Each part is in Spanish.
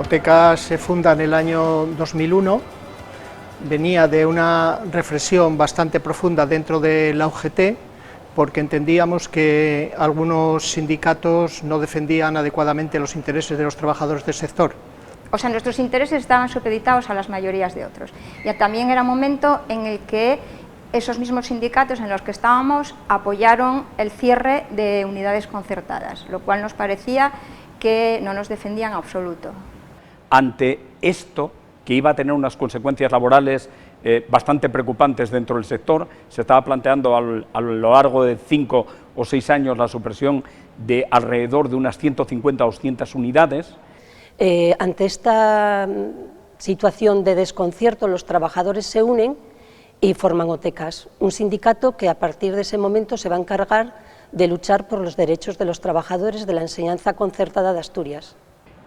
OTECAS se funda en el año 2001, venía de una reflexión bastante profunda dentro de la UGT, porque entendíamos que algunos sindicatos no defendían adecuadamente los intereses de los trabajadores del sector. O sea, nuestros intereses estaban supeditados a las mayorías de otros. Y también era momento en el que esos mismos sindicatos en los que estábamos apoyaron el cierre de unidades concertadas, lo cual nos parecía que no nos defendían en absoluto. Ante esto, que iba a tener unas consecuencias laborales bastante preocupantes dentro del sector, se estaba planteando a lo largo de 5 o 6 años la supresión de alrededor de unas 150 o 200 unidades. Ante esta situación de desconcierto, los trabajadores se unen y forman OTECAS, un sindicato que a partir de ese momento se va a encargar de luchar por los derechos de los trabajadores de la enseñanza concertada de Asturias.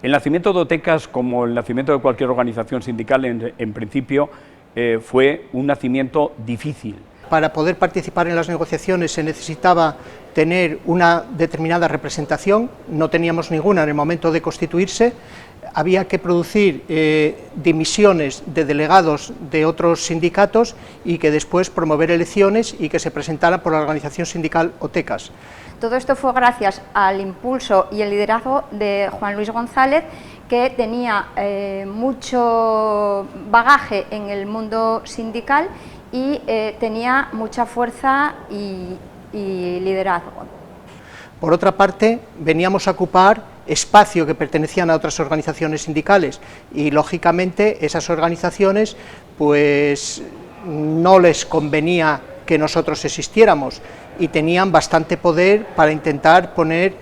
El nacimiento de OTECAS, como el nacimiento de cualquier organización sindical, en principio fue un nacimiento difícil. Para poder participar en las negociaciones se necesitaba tener una determinada representación, no teníamos ninguna en el momento de constituirse, había que producir dimisiones de delegados de otros sindicatos y que después promover elecciones y que se presentaran por la organización sindical OTECAS. Todo esto fue gracias al impulso y el liderazgo de Juan Luis González, que tenía mucho bagaje en el mundo sindical y tenía mucha fuerza y liderazgo. Por otra parte, veníamos a ocupar espacio que pertenecían a otras organizaciones sindicales y, lógicamente, esas organizaciones pues no les convenía que nosotros existiéramos y tenían bastante poder para intentar poner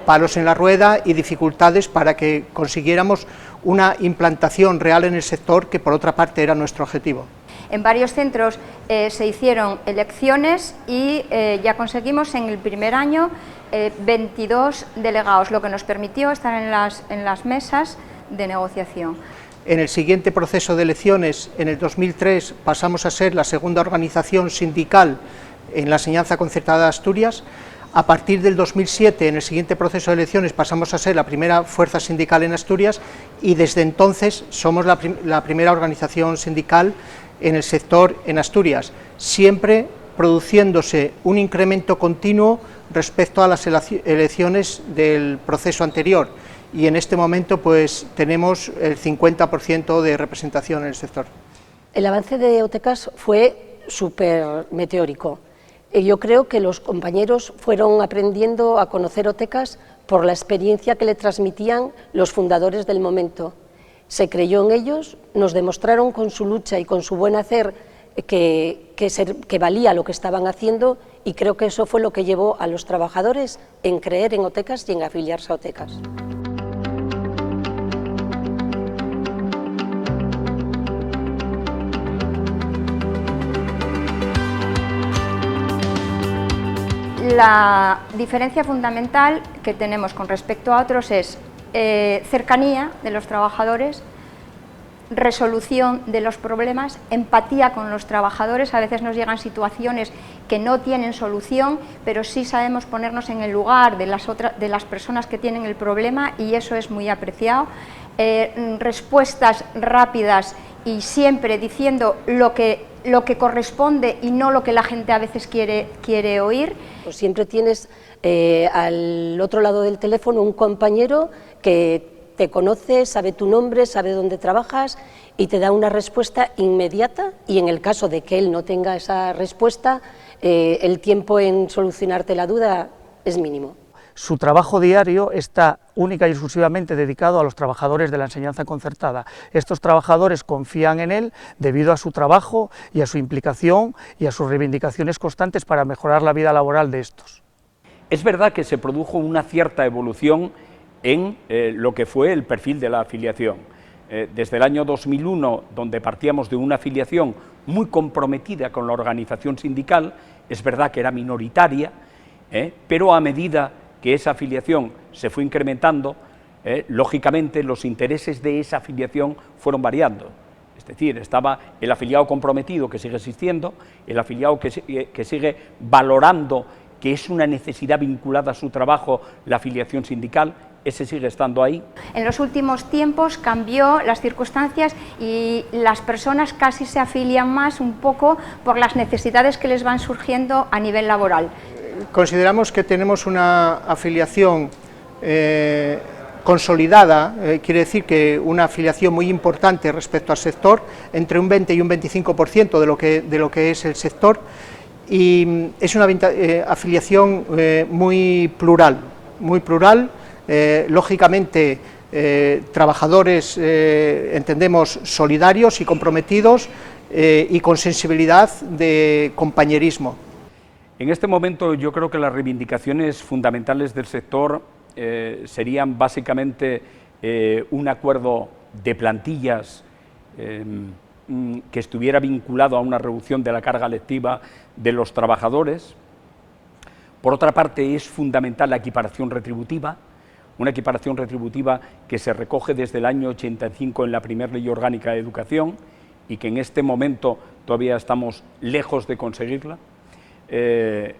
palos en la rueda y dificultades para que consiguiéramos una implantación real en el sector, que por otra parte era nuestro objetivo. En varios centros se hicieron elecciones y ya conseguimos en el primer año 22 delegados, lo que nos permitió estar en las mesas de negociación. En el siguiente proceso de elecciones, en el 2003, pasamos a ser la segunda organización sindical en la enseñanza concertada de Asturias. A partir del 2007, en el siguiente proceso de elecciones, pasamos a ser la primera fuerza sindical en Asturias y desde entonces somos la primera organización sindical en el sector en Asturias, siempre produciéndose un incremento continuo respecto a las elecciones del proceso anterior, y en este momento pues tenemos el 50% de representación en el sector. El avance de OTECAS fue súper meteórico. Yo creo que los compañeros fueron aprendiendo a conocer OTECAS por la experiencia que le transmitían los fundadores del momento. Se creyó en ellos, nos demostraron con su lucha y con su buen hacer que valía lo que estaban haciendo, y creo que eso fue lo que llevó a los trabajadores en creer en OTECAS y en afiliarse a OTECAS. La diferencia fundamental que tenemos con respecto a otros es cercanía de los trabajadores, resolución de los problemas, empatía con los trabajadores. A veces nos llegan situaciones que no tienen solución, pero sí sabemos ponernos en el lugar de las personas que tienen el problema, y eso es muy apreciado. Respuestas rápidas y siempre diciendo lo que corresponde y no lo que la gente a veces quiere oír. Pues siempre tienes al otro lado del teléfono un compañero que te conoce, sabe tu nombre, sabe dónde trabajas y te da una respuesta inmediata, y en el caso de que él no tenga esa respuesta, el tiempo en solucionarte la duda es mínimo. Su trabajo diario está única y exclusivamente dedicado a los trabajadores de la enseñanza concertada. Estos trabajadores confían en él debido a su trabajo y a su implicación y a sus reivindicaciones constantes para mejorar la vida laboral de estos. Es verdad que se produjo una cierta evolución en lo que fue el perfil de la afiliación. Desde el año 2001, donde partíamos de una afiliación muy comprometida con la organización sindical, es verdad que era minoritaria, pero a medida que esa afiliación se fue incrementando, lógicamente los intereses de esa afiliación fueron variando. Es decir, estaba el afiliado comprometido, que sigue existiendo, el afiliado que sigue valorando que es una necesidad vinculada a su trabajo la afiliación sindical, ese sigue estando ahí. En los últimos tiempos cambió las circunstancias y las personas casi se afilian más un poco por las necesidades que les van surgiendo a nivel laboral. Consideramos que tenemos una afiliación consolidada, quiere decir que una afiliación muy importante respecto al sector, entre un 20 y un 25% de lo que es el sector, y es una afiliación muy plural, lógicamente trabajadores, entendemos, solidarios y comprometidos y con sensibilidad de compañerismo. En este momento yo creo que las reivindicaciones fundamentales del sector serían básicamente un acuerdo de plantillas que estuviera vinculado a una reducción de la carga lectiva de los trabajadores. Por otra parte, es fundamental la equiparación retributiva, una equiparación retributiva que se recoge desde el año 85 en la primera Ley Orgánica de Educación y que en este momento todavía estamos lejos de conseguirla.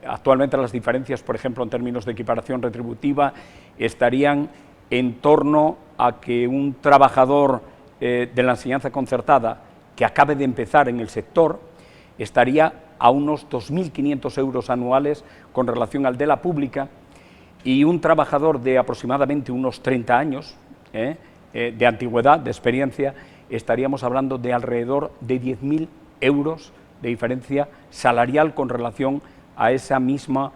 Actualmente las diferencias, por ejemplo, en términos de equiparación retributiva, estarían en torno a que un trabajador de la enseñanza concertada que acabe de empezar en el sector estaría a unos 2.500 euros anuales con relación al de la pública, y un trabajador de aproximadamente unos 30 años de antigüedad, de experiencia, estaríamos hablando de alrededor de 10.000 euros de diferencia salarial con relación a esa misma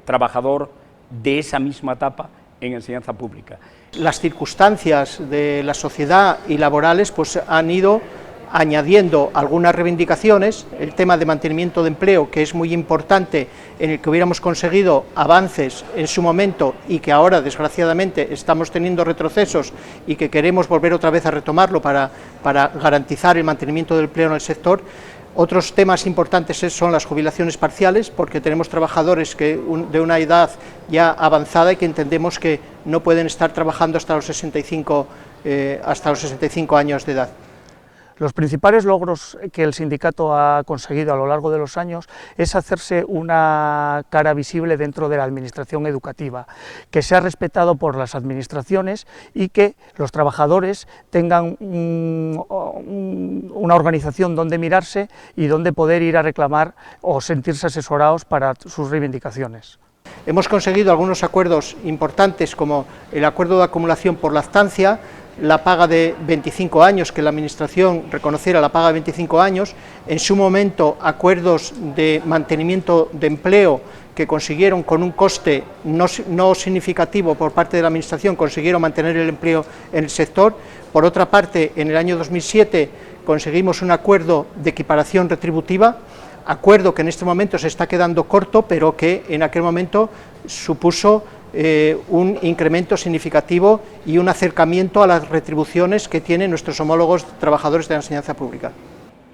trabajador de esa misma etapa en enseñanza pública. Las circunstancias de la sociedad y laborales pues han ido añadiendo algunas reivindicaciones, el tema de mantenimiento de empleo, que es muy importante, en el que hubiéramos conseguido avances en su momento y que ahora desgraciadamente estamos teniendo retrocesos y que queremos volver otra vez a retomarlo para garantizar el mantenimiento del empleo en el sector. Otros temas importantes son las jubilaciones parciales, porque tenemos trabajadores de una edad ya avanzada y que entendemos que no pueden estar trabajando hasta los 65 años de edad. Los principales logros que el sindicato ha conseguido a lo largo de los años es hacerse una cara visible dentro de la administración educativa, que sea respetado por las administraciones y que los trabajadores tengan una organización donde mirarse y donde poder ir a reclamar o sentirse asesorados para sus reivindicaciones. Hemos conseguido algunos acuerdos importantes, como el acuerdo de acumulación por lactancia, la paga de 25 años, que la Administración reconociera la paga de 25 años, en su momento acuerdos de mantenimiento de empleo que consiguieron con un coste no significativo por parte de la Administración, consiguieron mantener el empleo en el sector. Por otra parte, en el año 2007 conseguimos un acuerdo de equiparación retributiva, acuerdo que en este momento se está quedando corto, pero que en aquel momento supuso un incremento significativo y un acercamiento a las retribuciones que tienen nuestros homólogos trabajadores de la enseñanza pública.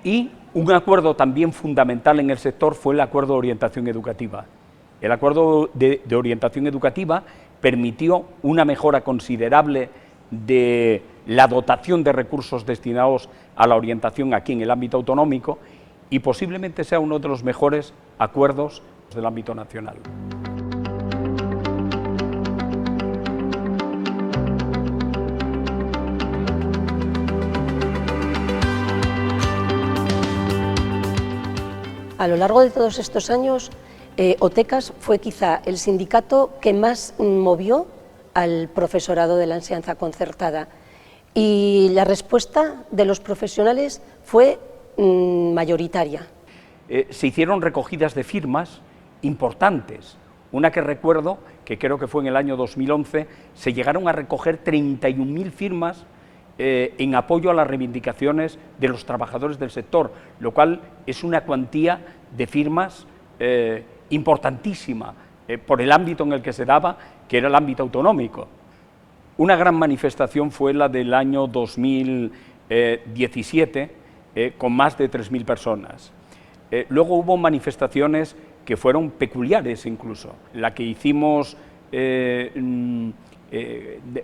Y un acuerdo también fundamental en el sector fue el acuerdo de orientación educativa. El acuerdo de orientación educativa permitió una mejora considerable de la dotación de recursos destinados a la orientación aquí en el ámbito autonómico y posiblemente sea uno de los mejores acuerdos del ámbito nacional. A lo largo de todos estos años, OTECAS fue quizá el sindicato que más movió al profesorado de la enseñanza concertada, y la respuesta de los profesionales fue mayoritaria. Se hicieron recogidas de firmas importantes. Una que recuerdo, que creo que fue en el año 2011, se llegaron a recoger 31.000 firmas en apoyo a las reivindicaciones de los trabajadores del sector, lo cual es una cuantía de firmas importantísima por el ámbito en el que se daba, que era el ámbito autonómico. Una gran manifestación fue la del año 2017, con más de 3.000 personas. Luego hubo manifestaciones que fueron peculiares incluso, la que hicimos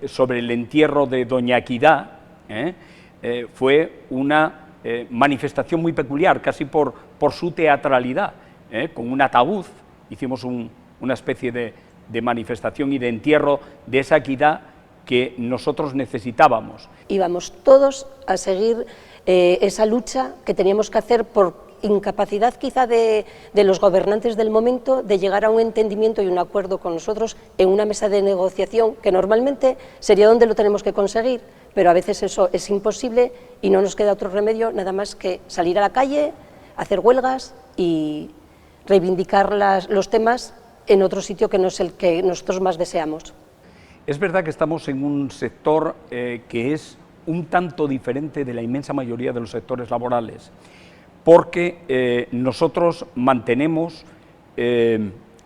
sobre el entierro de Doña Equidad, fue una manifestación muy peculiar, casi por su teatralidad, con un ataúd, hicimos una especie de manifestación y de entierro de esa equidad que nosotros necesitábamos. Íbamos todos a seguir esa lucha que teníamos que hacer por incapacidad quizá de los gobernantes del momento de llegar a un entendimiento y un acuerdo con nosotros en una mesa de negociación que normalmente sería donde lo tenemos que conseguir, pero a veces eso es imposible y no nos queda otro remedio nada más que salir a la calle, hacer huelgas y reivindicar los temas en otro sitio que no es el que nosotros más deseamos. Es verdad que estamos en un sector que es un tanto diferente de la inmensa mayoría de los sectores laborales, porque nosotros mantenemos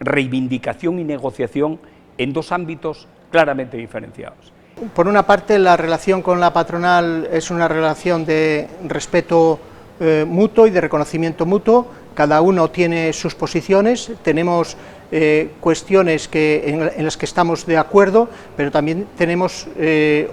reivindicación y negociación en dos ámbitos claramente diferenciados. Por una parte, la relación con la patronal es una relación de respeto mutuo y de reconocimiento mutuo. Cada uno tiene sus posiciones, tenemos cuestiones en las que estamos de acuerdo, pero también tenemos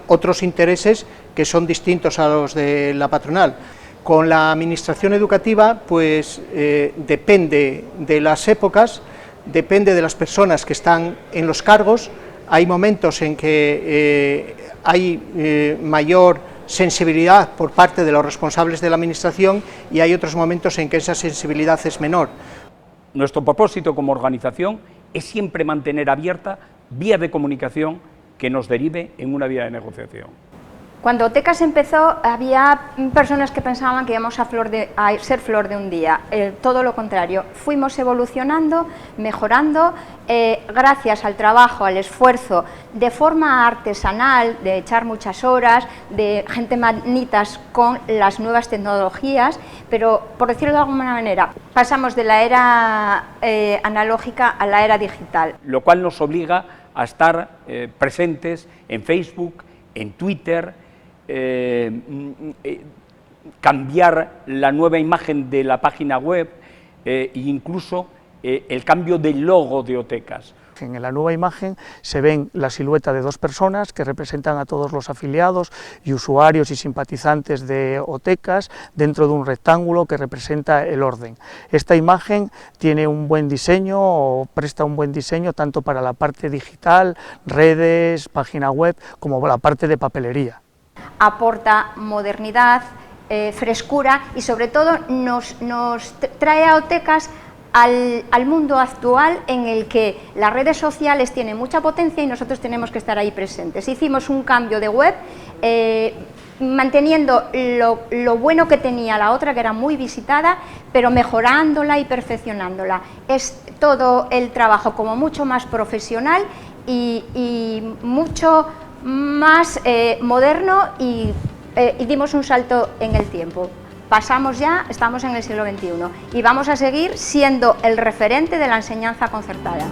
otros intereses que son distintos a los de la patronal. Con la administración educativa, pues depende de las épocas, depende de las personas que están en los cargos. Hay momentos en que hay mayor sensibilidad por parte de los responsables de la administración y hay otros momentos en que esa sensibilidad es menor. Nuestro propósito como organización es siempre mantener abierta vía de comunicación que nos derive en una vía de negociación. Cuando Otecas empezó, había personas que pensaban que íbamos a ser flor de un día. Todo lo contrario, fuimos evolucionando, mejorando, gracias al trabajo, al esfuerzo, de forma artesanal, de echar muchas horas, de gente manitas con las nuevas tecnologías, pero, por decirlo de alguna manera, pasamos de la era analógica a la era digital. Lo cual nos obliga a estar presentes en Facebook, en Twitter, cambiar la nueva imagen de la página web e incluso el cambio del logo de Otecas. En la nueva imagen se ven la silueta de dos personas que representan a todos los afiliados y usuarios y simpatizantes de Otecas dentro de un rectángulo que representa el orden. Esta imagen tiene un buen diseño o presta un buen diseño tanto para la parte digital, redes, página web, como la parte de papelería. Aporta modernidad, frescura y sobre todo nos trae a Otecas al mundo actual en el que las redes sociales tienen mucha potencia y nosotros tenemos que estar ahí presentes. Hicimos un cambio de web manteniendo lo bueno que tenía la otra, que era muy visitada, pero mejorándola y perfeccionándola. Es todo el trabajo como mucho más profesional y mucho más moderno y dimos un salto en el tiempo. Pasamos ya, estamos en el siglo XXI y vamos a seguir siendo el referente de la enseñanza concertada.